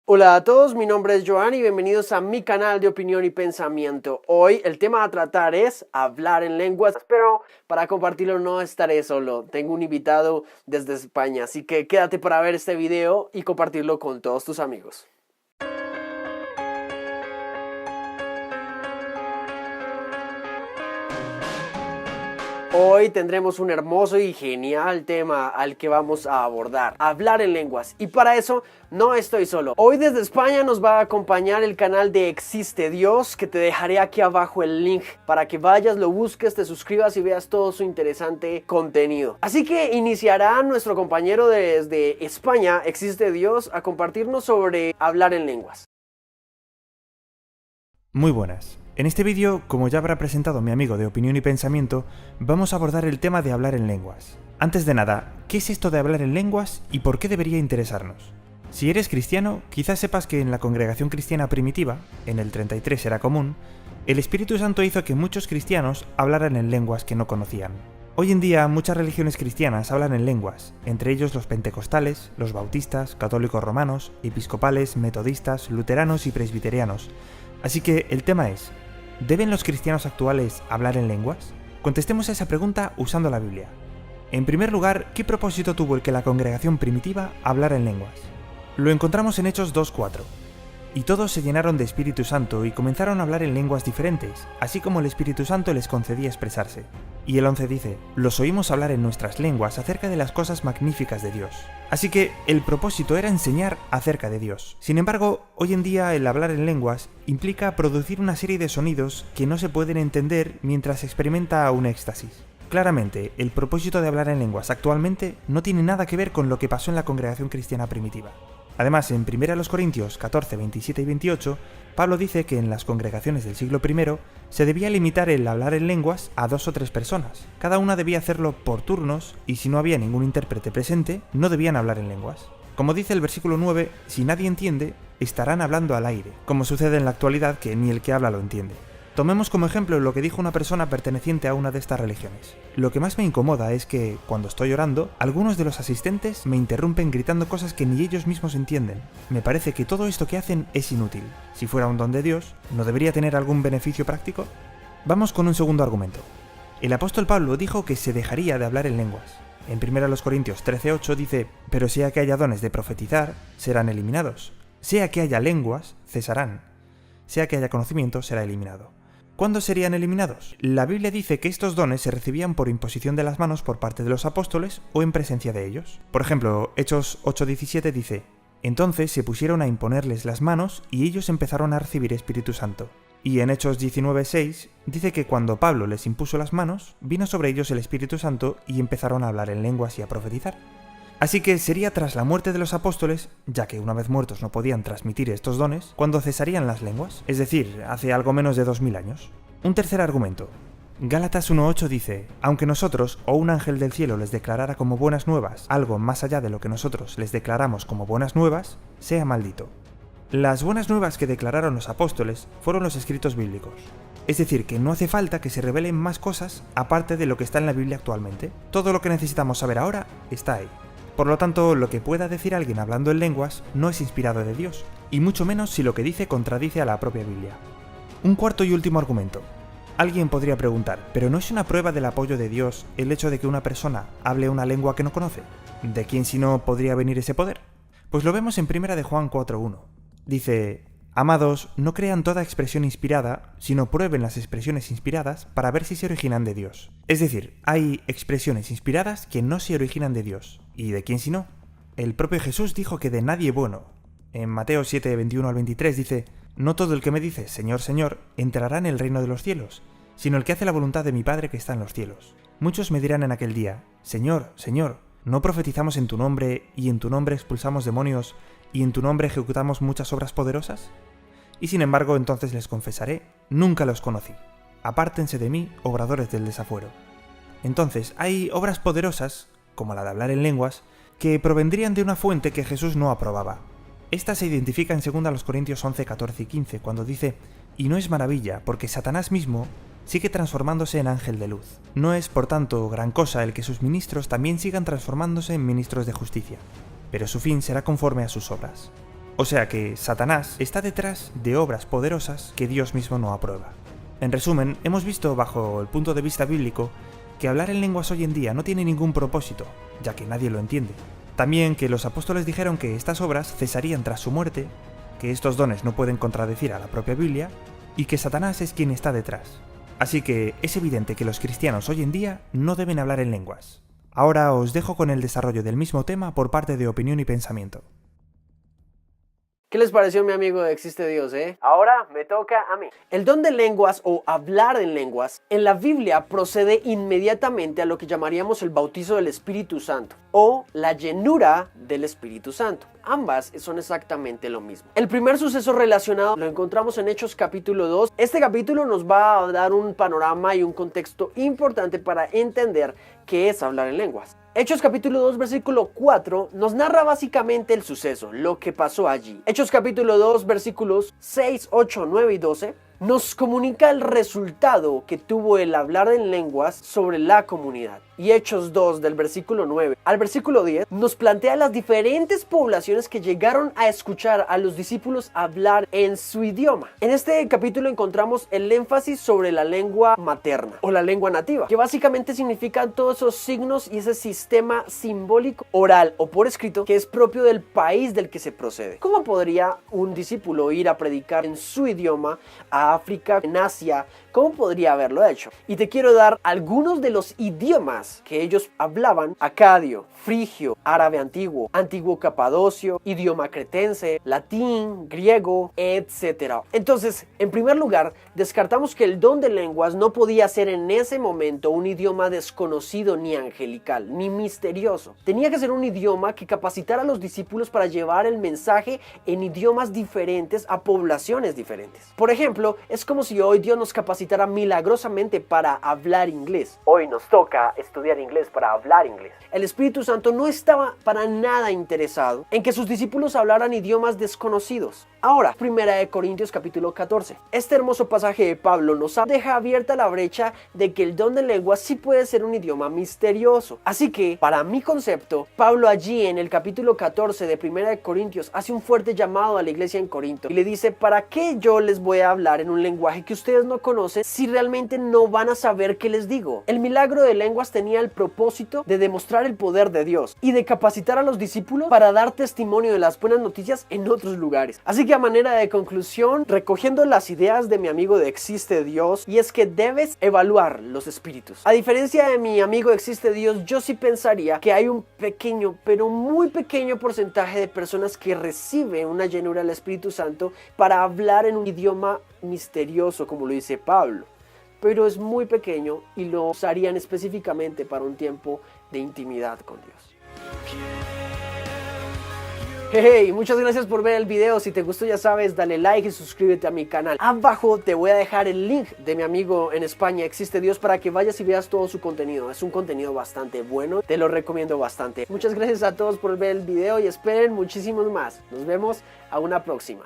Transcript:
Hola a todos, mi nombre es Joan y bienvenidos a mi canal de opinión y pensamiento. Hoy el tema a tratar es hablar en lenguas, pero para compartirlo no estaré solo. Tengo un invitado desde España, así que quédate para ver este video y compartirlo con todos tus amigos. Hoy tendremos un hermoso y genial tema al que vamos a abordar, hablar en lenguas. Y para eso no estoy solo. Hoy desde España nos va a acompañar el canal de Existe Dios, que te dejaré aquí abajo el link para que vayas, lo busques, te suscribas y veas todo su interesante contenido. Así que iniciará nuestro compañero desde España, Existe Dios, a compartirnos sobre hablar en lenguas. Muy buenas. En este vídeo, como ya habrá presentado mi amigo de Opinión y Pensamiento, vamos a abordar el tema de hablar en lenguas. Antes de nada, ¿qué es esto de hablar en lenguas y por qué debería interesarnos? Si eres cristiano, quizás sepas que en la congregación cristiana primitiva, en el 33 era común, el Espíritu Santo hizo que muchos cristianos hablaran en lenguas que no conocían. Hoy en día, muchas religiones cristianas hablan en lenguas, entre ellos los pentecostales, los bautistas, católicos romanos, episcopales, metodistas, luteranos y presbiterianos. Así que el tema es, ¿deben los cristianos actuales hablar en lenguas? Contestemos a esa pregunta usando la Biblia. En primer lugar, ¿qué propósito tuvo el que la congregación primitiva hablara en lenguas? Lo encontramos en Hechos 2:4. Y todos se llenaron de Espíritu Santo y comenzaron a hablar en lenguas diferentes, así como el Espíritu Santo les concedía expresarse. Y el 11 dice, los oímos hablar en nuestras lenguas acerca de las cosas magníficas de Dios. Así que el propósito era enseñar acerca de Dios. Sin embargo, hoy en día el hablar en lenguas implica producir una serie de sonidos que no se pueden entender mientras se experimenta un éxtasis. Claramente, el propósito de hablar en lenguas actualmente no tiene nada que ver con lo que pasó en la congregación cristiana primitiva. Además, en 1 Corintios 14, 27 y 28, Pablo dice que en las congregaciones del siglo I se debía limitar el hablar en lenguas a 2 o 3 personas. Cada una debía hacerlo por turnos y si no había ningún intérprete presente, no debían hablar en lenguas. Como dice el versículo 9, si nadie entiende, estarán hablando al aire, como sucede en la actualidad que ni el que habla lo entiende. Tomemos como ejemplo lo que dijo una persona perteneciente a una de estas religiones. Lo que más me incomoda es que, cuando estoy orando, algunos de los asistentes me interrumpen gritando cosas que ni ellos mismos entienden. Me parece que todo esto que hacen es inútil. Si fuera un don de Dios, ¿no debería tener algún beneficio práctico? Vamos con un segundo argumento. El apóstol Pablo dijo que se dejaría de hablar en lenguas. En 1 Corintios 13:8 dice, pero sea que haya dones de profetizar, serán eliminados. Sea que haya lenguas, cesarán. Sea que haya conocimiento, será eliminado. ¿Cuándo serían eliminados? La Biblia dice que estos dones se recibían por imposición de las manos por parte de los apóstoles o en presencia de ellos. Por ejemplo, Hechos 8:17 dice, entonces se pusieron a imponerles las manos y ellos empezaron a recibir Espíritu Santo. Y en Hechos 19:6 dice que cuando Pablo les impuso las manos, vino sobre ellos el Espíritu Santo y empezaron a hablar en lenguas y a profetizar. Así que sería tras la muerte de los apóstoles, ya que una vez muertos no podían transmitir estos dones, cuando cesarían las lenguas, es decir, hace algo menos de 2000 años. Un tercer argumento. Gálatas 1:8 dice, aunque nosotros o un ángel del cielo les declarara como buenas nuevas algo más allá de lo que nosotros les declaramos como buenas nuevas, sea maldito. Las buenas nuevas que declararon los apóstoles fueron los escritos bíblicos. Es decir, que no hace falta que se revelen más cosas aparte de lo que está en la Biblia actualmente. Todo lo que necesitamos saber ahora está ahí. Por lo tanto, lo que pueda decir alguien hablando en lenguas no es inspirado de Dios, y mucho menos si lo que dice contradice a la propia Biblia. Un cuarto y último argumento. Alguien podría preguntar, ¿pero no es una prueba del apoyo de Dios el hecho de que una persona hable una lengua que no conoce? ¿De quién si no podría venir ese poder? Pues lo vemos en 1 de Juan 4:1. Dice, amados, no crean toda expresión inspirada, sino prueben las expresiones inspiradas para ver si se originan de Dios. Es decir, hay expresiones inspiradas que no se originan de Dios. ¿Y de quién si no? El propio Jesús dijo que de nadie bueno. En Mateo 7:21 al 23 dice, no todo el que me dice, Señor, Señor, entrará en el reino de los cielos, sino el que hace la voluntad de mi Padre que está en los cielos. Muchos me dirán en aquel día, Señor, Señor, ¿no profetizamos en tu nombre, y en tu nombre expulsamos demonios, y en tu nombre ejecutamos muchas obras poderosas? Y sin embargo entonces les confesaré, nunca los conocí. Apártense de mí, obradores del desafuero. Entonces hay obras poderosas, como la de hablar en lenguas, que provendrían de una fuente que Jesús no aprobaba. Esta se identifica en 2 Corintios 11, 14 y 15, cuando dice, y no es maravilla, porque Satanás mismo sigue transformándose en ángel de luz. No es, por tanto, gran cosa el que sus ministros también sigan transformándose en ministros de justicia, pero su fin será conforme a sus obras. O sea que Satanás está detrás de obras poderosas que Dios mismo no aprueba. En resumen, hemos visto bajo el punto de vista bíblico que hablar en lenguas hoy en día no tiene ningún propósito, ya que nadie lo entiende. También que los apóstoles dijeron que estas obras cesarían tras su muerte, que estos dones no pueden contradecir a la propia Biblia, y que Satanás es quien está detrás. Así que es evidente que los cristianos hoy en día no deben hablar en lenguas. Ahora os dejo con el desarrollo del mismo tema por parte de Opinión y Pensamiento. ¿Qué les pareció, mi amigo de Existe Dios, Ahora me toca a mí. El don de lenguas o hablar en lenguas en la Biblia procede inmediatamente a lo que llamaríamos el bautizo del Espíritu Santo o la llenura del Espíritu Santo. Ambas son exactamente lo mismo. El primer suceso relacionado lo encontramos en Hechos capítulo 2. Este capítulo nos va a dar un panorama y un contexto importante para entender qué es hablar en lenguas. Hechos capítulo 2 versículo 4 nos narra básicamente el suceso, lo que pasó allí. Hechos capítulo 2 versículos 6, 8, 9 y 12 nos comunica el resultado que tuvo el hablar en lenguas sobre la comunidad. Y Hechos 2 del versículo 9 al versículo 10 nos plantea las diferentes poblaciones que llegaron a escuchar a los discípulos hablar en su idioma. En este capítulo encontramos el énfasis sobre la lengua materna o la lengua nativa, que básicamente significan todos esos signos y ese sistema simbólico oral o por escrito que es propio del país del que se procede. ¿Cómo podría un discípulo ir a predicar en su idioma a África, en Asia? ¿Cómo podría haberlo hecho? Y te quiero dar algunos de los idiomas que ellos hablaban: acadio, frigio, árabe antiguo, antiguo capadocio, idioma cretense, latín, griego, etc. Entonces, en primer lugar, descartamos que el don de lenguas no podía ser en ese momento un idioma desconocido ni angelical, ni misterioso. Tenía que ser un idioma que capacitara a los discípulos para llevar el mensaje en idiomas diferentes a poblaciones diferentes. Por ejemplo, es como si hoy Dios nos capacitara milagrosamente para hablar inglés. Hoy nos toca estudiar inglés para hablar inglés. El Espíritu Santo no estaba para nada interesado en que sus discípulos hablaran idiomas desconocidos. Ahora, 1 Corintios capítulo 14. Este hermoso pasaje de Pablo nos deja abierta la brecha de que el don de lenguas sí puede ser un idioma misterioso. Así que, para mi concepto, Pablo allí en el capítulo 14 de 1 Corintios hace un fuerte llamado a la iglesia en Corinto y le dice: ¿para qué yo les voy a hablar en un lenguaje que ustedes no conocen si realmente no van a saber qué les digo? El milagro de lenguas tenía el propósito de demostrar el poder de Dios y de capacitar a los discípulos para dar testimonio de las buenas noticias en otros lugares. Así que, a manera de conclusión, recogiendo las ideas de mi amigo de Existe Dios, y es que debes evaluar los espíritus. A diferencia de mi amigo de Existe Dios, yo sí pensaría que hay un pequeño, pero muy pequeño porcentaje de personas que reciben una llenura del Espíritu Santo para hablar en un idioma misterioso, como lo dice Pablo, pero es muy pequeño y lo usarían específicamente para un tiempo de intimidad con Dios. Hey, muchas gracias por ver el video. Si te gustó, ya sabes, dale like y suscríbete a mi canal. Abajo te voy a dejar el link de mi amigo en España, Existe Dios, para que vayas y veas todo su contenido. Es un contenido bastante bueno, te lo recomiendo bastante. Muchas gracias a todos por ver el video y esperen muchísimos más. Nos vemos a una próxima.